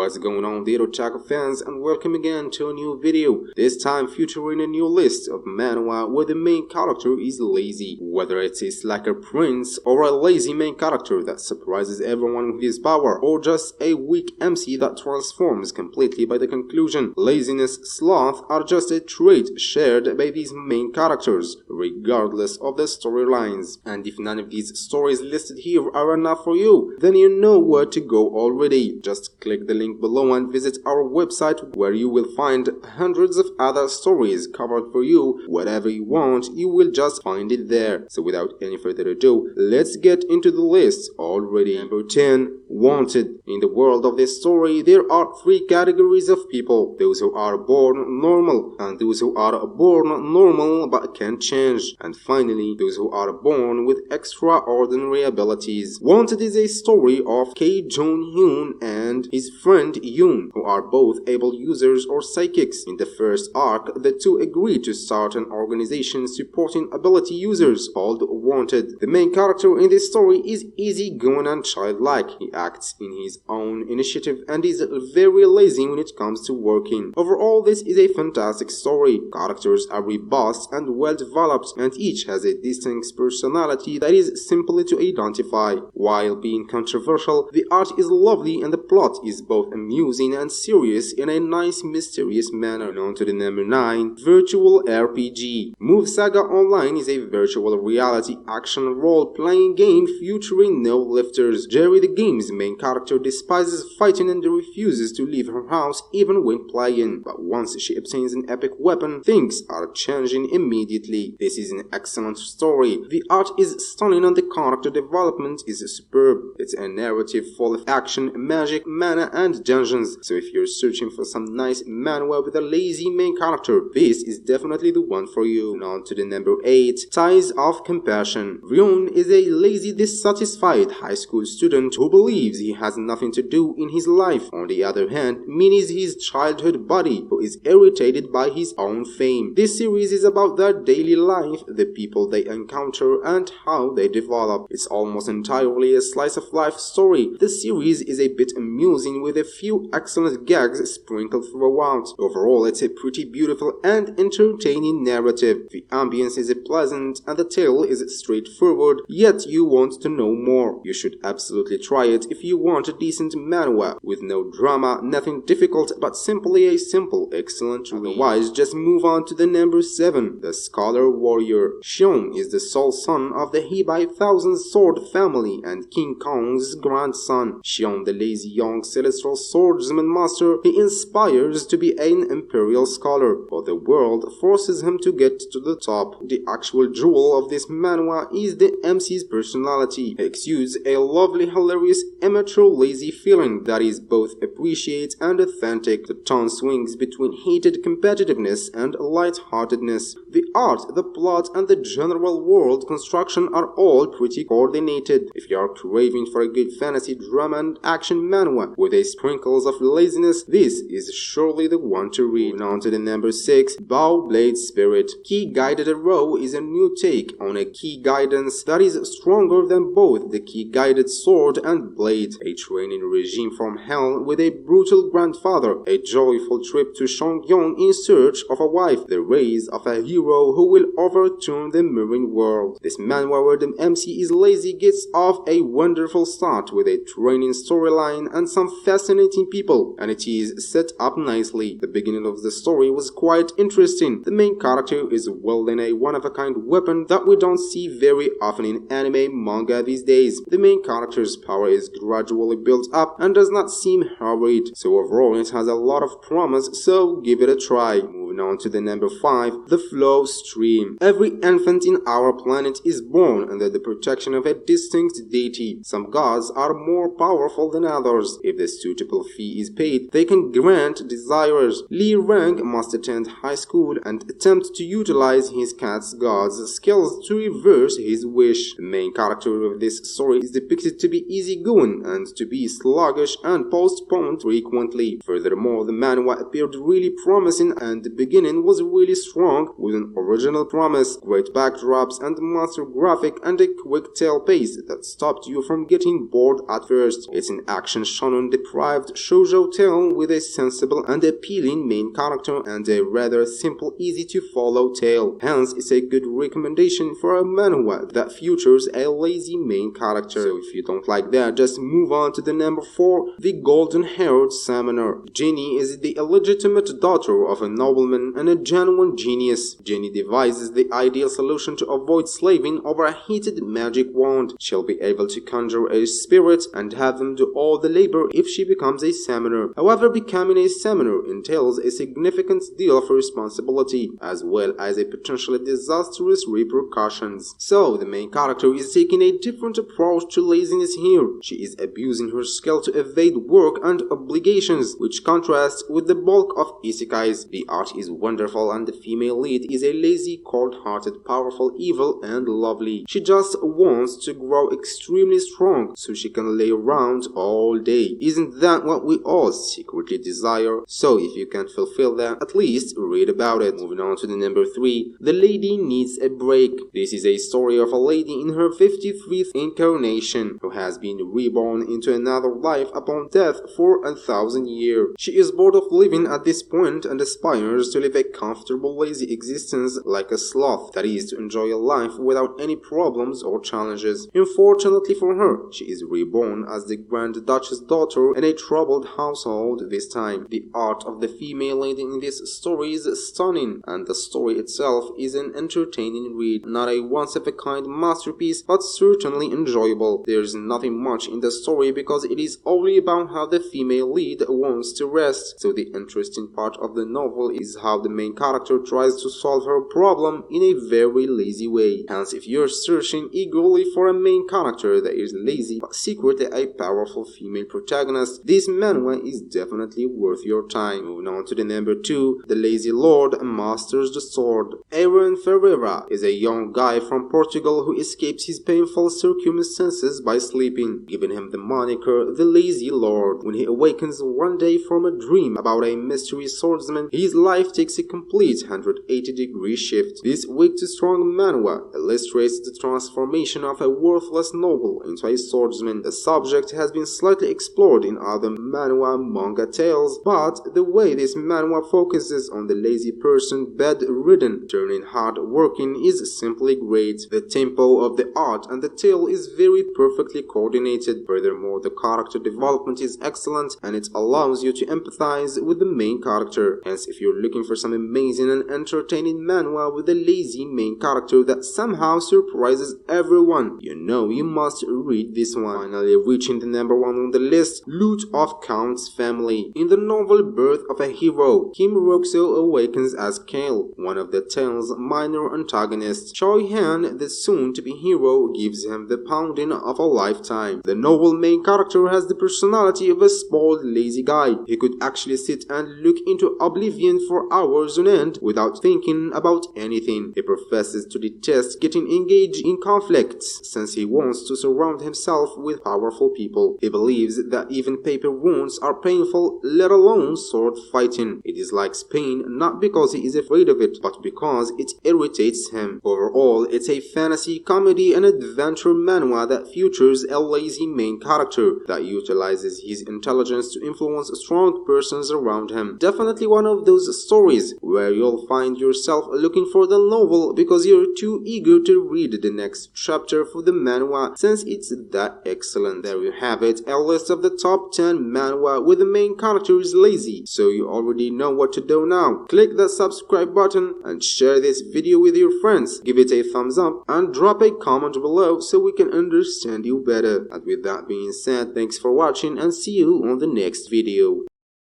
What's going on, dear Otaku fans, and welcome again to a new video, this time featuring a new list of manhwa where the main character is lazy. Whether it's a slacker prince, or a lazy main character that surprises everyone with his power, or just a weak MC that transforms completely by the conclusion, laziness, sloth are just a trait shared by these main characters, regardless of the storylines. And if none of these stories listed here are enough for you, then you know where to go already. Just click the link below and visit our website where you will find hundreds of other stories covered for you. Whatever you want, you will just find it there. So without any further ado, let's get into the list already. Number 10. Wanted. In the world of this story, there are three categories of people: those who are born normal, and those who are born normal but can change, and finally, those who are born with extraordinary abilities. Wanted is a story of K. Jong-hyun and his friend Yoon, who are both able users or psychics. In the first arc, the two agree to start an organization supporting ability users called Wanted. The main character in this story is easygoing and childlike. He acts in his own initiative and is very lazy when it comes to working. Overall, this is a fantastic story. Characters are robust and well developed, and each has a distinct personality that is simple to identify. While being controversial, the art is lovely and the plot is both amusing and serious in a nice mysterious manner. And on to the number 9, Virtual RPG. Move Saga Online is a virtual reality action role-playing game featuring no lifters. Jerry, the game's main character, despises fighting and refuses to leave her house even when playing. But once she obtains an epic weapon, things are changing immediately. This is an excellent story. The art is stunning and the character development is superb. It's a narrative full of action, magic, mana, and dungeons. So if you're searching for some nice manhwa with a lazy main character, this is definitely the one for you. And on to the number 8, Ties of Compassion. Ryun is a lazy, dissatisfied high school student who believes he has nothing to do in his life. On the other hand, Min is his childhood buddy who is irritated by his own fame. This series is about their daily life, the people they encounter, and how they develop. It's almost entirely a slice of life story. The series is a bit amusing with a few excellent gags sprinkled throughout. Overall, it's a pretty beautiful and entertaining narrative. The ambience is pleasant and the tale is straightforward, yet you want to know more. You should absolutely try it if you want a decent manhwa with no drama, nothing difficult, but simply a simple, excellent read. Otherwise, just move on to the number 7, The Scholar Warrior. Xiong is the sole son of the Hebai Thousand Sword family and King Kong's grandson. Xiong, the lazy young celestial swordsman master, he inspires to be an imperial scholar, but the world forces him to get to the top. The actual jewel of this manhwa is the MC's personality. He exudes a lovely, hilarious, immature, lazy feeling that is both appreciated and authentic. The tone swings between heated competitiveness and light-heartedness. The art, the plot, and the general world construction are all pretty coordinated. If you are craving for a good fantasy drama and action manhwa with a sprinkles of laziness, this is surely the one to read. And on to the number 6, Bow Blade Spirit. Ki Guided Arrow is a new take on a ki guidance that is stronger than both the ki guided sword and blade. A training regime from hell with a brutal grandfather, a joyful trip to Shongyong in search of a wife, the rise of a hero who will overturn the mirroring world. This manhwa where the MC is lazy gets off a wonderful start with a training storyline and some fascinating people, and it is set up nicely. The beginning of the story was quite interesting. The main character is wielding a one-of-a-kind weapon that we don't see very often in anime manga these days. The main character's power is gradually built up and does not seem hurried, so overall it has a lot of promise, so give it a try. Moving on to the number 5, The Flow Stream. Every infant in our planet is born under the protection of a distinct deity. Some gods are more powerful than others. If the suitable fee is paid, they can grant desires. Li Rang must attend high school and attempt to utilize his cat's god's skills to reverse his wish. The main character of this story is depicted to be easygoing and to be sluggish and postponed frequently. Furthermore, the manhwa appeared really promising and beginning was really strong, with an original promise, great backdrops and monster graphic, and a quick tale pace that stopped you from getting bored at first. It's an action shonen-deprived shoujo tale with a sensible and appealing main character and a rather simple, easy-to-follow tale. Hence, it's a good recommendation for a manhwa that features a lazy main character. So if you don't like that, just move on to the number 4, The Golden-Haired Summoner. Jenny is the illegitimate daughter of a nobleman and a genuine genius. Jenny devises the ideal solution to avoid slaving over a heated magic wand. She'll be able to conjure a spirit and have them do all the labor if she becomes a summoner. However, becoming a summoner entails a significant deal of responsibility, as well as a potentially disastrous repercussions. So, the main character is taking a different approach to laziness here. She is abusing her skill to evade work and obligations, which contrasts with the bulk of isekais. The art is wonderful and the female lead is a lazy, cold-hearted, powerful, evil, and lovely. She just wants to grow extremely strong so she can lay around all day. Isn't that what we all secretly desire? So if you can't fulfill that, at least read about it. Moving on to the number 3, The Lady Needs a Break. This is a story of a lady in her 53rd incarnation who has been reborn into another life upon death for 1,000 years. She is bored of living at this point and aspires to live a comfortable, lazy existence like a sloth, that is, to enjoy a life without any problems or challenges. Unfortunately for her, she is reborn as the Grand Duchess' daughter in a troubled household this time. The art of the female lady in this story is stunning, and the story itself is an entertaining read. Not a once-of-a-kind masterpiece, but certainly enjoyable. There's nothing much in the story because it is only about how the female lead wants to rest, so the interesting part of the novel is how the main character tries to solve her problem in a very lazy way. Hence, if you're searching eagerly for a main character that is lazy but secretly a powerful female protagonist, this manhwa is definitely worth your time. Moving on to the number 2, The Lazy Lord Masters the Sword. Aaron Ferreira is a young guy from Portugal who escapes his painful circumstances by sleeping, giving him the moniker the Lazy Lord. When he awakens one day from a dream about a mystery swordsman, his life takes a complete 180-degree shift. This weak to strong manhwa illustrates the transformation of a worthless noble into a swordsman. The subject has been slightly explored in other manhwa manga tales, but the way this manhwa focuses on the lazy person bedridden turning hard working is simply great. The tempo of the art and the tale is very perfectly coordinated. Furthermore, the character development is excellent and it allows you to empathize with the main character. Hence, if you're looking for some amazing and entertaining manhwa with a lazy main character that somehow surprises everyone, you know you must read this one. Finally, reaching the number 1 on the list, Loot of Count's Family. In the novel Birth of a Hero, Kim Roxo awakens as Kale, one of the tale's minor antagonists. Choi Han, the soon-to-be hero, gives him the pounding of a lifetime. The novel main character has the personality of a spoiled, lazy guy. He could actually sit and look into oblivion for hours on end without thinking about anything. He professes to detest getting engaged in conflicts since he wants to surround himself with powerful people. He believes that even paper wounds are painful, let alone sword fighting. He dislikes pain not because he is afraid of it, but because it irritates him. Overall, it's a fantasy, comedy, and adventure manhwa that features a lazy main character that utilizes his intelligence to influence strong persons around him. Definitely one of those stories where you'll find yourself looking for the novel because you're too eager to read the next chapter for the manhwa since it's that excellent. There you have it, a list of the top 10 manhwa where the main character is lazy. So you already know what to do now. Click the subscribe button and share this video with your friends. Give it a thumbs up and drop a comment below so we can understand you better. And with that being said, thanks for watching and see you on the next video.